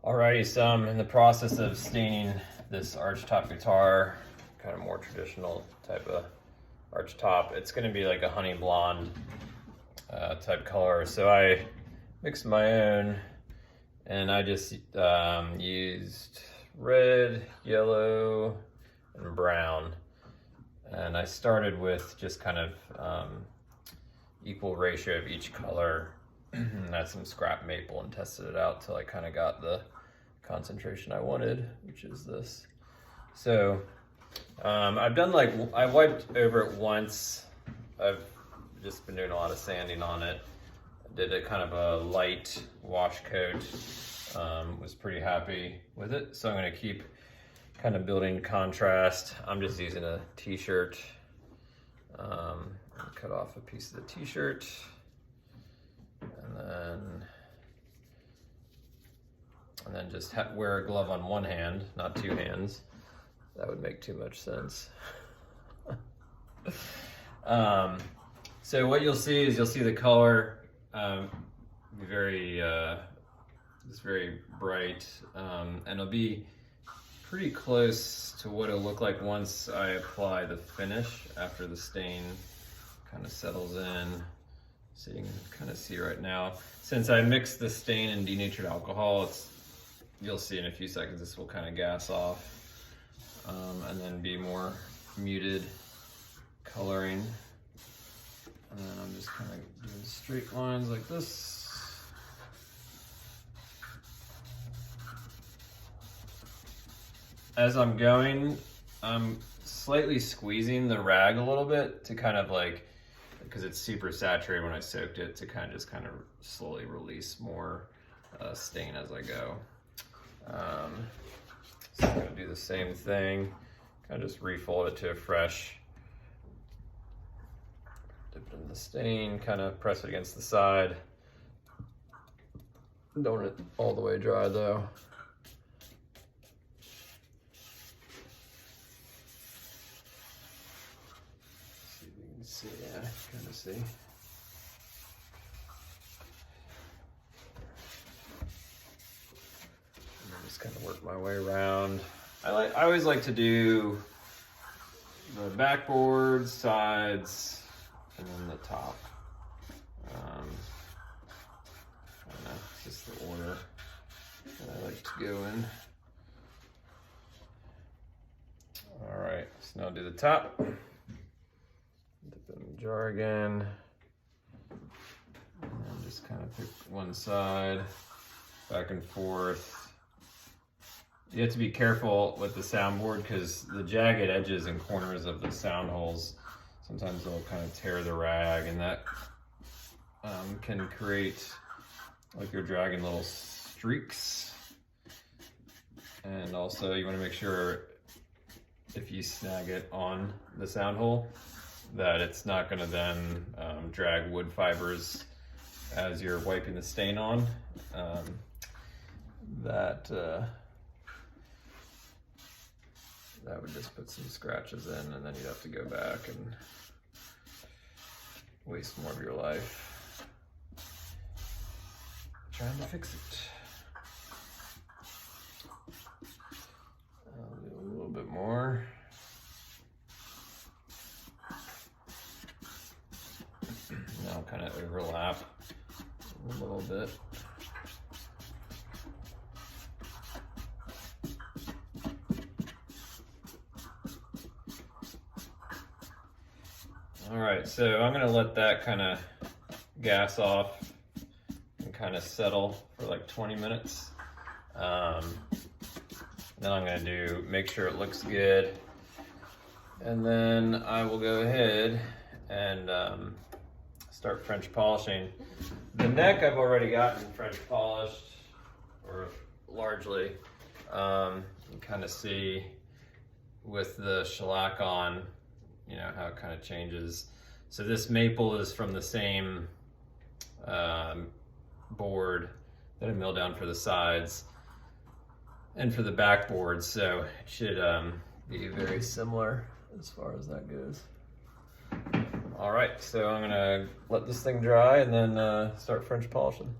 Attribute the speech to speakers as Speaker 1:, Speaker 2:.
Speaker 1: Alrighty, so I'm in the process of staining this Archtop guitar, kind of more traditional type of Archtop. It's going to be like a honey blonde type color. So I mixed my own, and I just used red, yellow, and brown. And I started with just kind of equal ratio of each color. And that's some scrap maple and tested it out till I kind of got the concentration I wanted, which is this. So I've done I wiped over it once. I've just been doing a lot of sanding on it. Did a kind of a light wash coat. Was pretty happy with it. So I'm gonna keep kind of building contrast. I'm just using a t-shirt. Cut off a piece of the t-shirt. And then just wear a glove on one hand, not two hands. That would make too much sense. So what you'll see is the color be very, just very bright, and it'll be pretty close to what it'll look like once I apply the finish after the stain kind of settles in. So you can kind of see right now, since I mixed the stain and denatured alcohol, you'll see in a few seconds this will kind of gas off and then be more muted coloring. And then I'm just kind of doing straight lines like this. As I'm going, I'm slightly squeezing the rag a little bit to kind of because it's super saturated when I soaked it, to kind of slowly release more stain as I go. So I'm gonna do the same thing, kind of just refold it to a fresh, dip it in the stain, kind of press it against the side. Don't want it all the way dry though. See, yeah, kind of see. Just kind of work my way around. I always like to do the backboard, sides, and then the top. I don't know, it's just the order that I like to go in. All right, so now I'll do the top. Dip it in the jar again. And then just kind of pick one side, back and forth. You have to be careful with the soundboard because the jagged edges and corners of the sound holes, sometimes they'll kind of tear the rag, and that can create like you're dragging little streaks. And also you want to make sure if you snag it on the sound hole that it's not going to then drag wood fibers as you're wiping the stain on. That would just put some scratches in, and then you'd have to go back and waste more of your life trying to fix it. I'll do a little bit more. Now I'll kind of overlap a little bit. All right, so I'm gonna let that kind of gas off and kind of settle for like 20 minutes. Then I'm gonna make sure it looks good. And then I will go ahead and start French polishing. The neck I've already gotten French polished, or largely. You kind of see with the shellac on, you know, how it kind of changes. So this maple is from the same board that I milled down for the sides and for the backboard, so it should be very similar as far as that goes. All right, so I'm gonna let this thing dry and then start French polishing.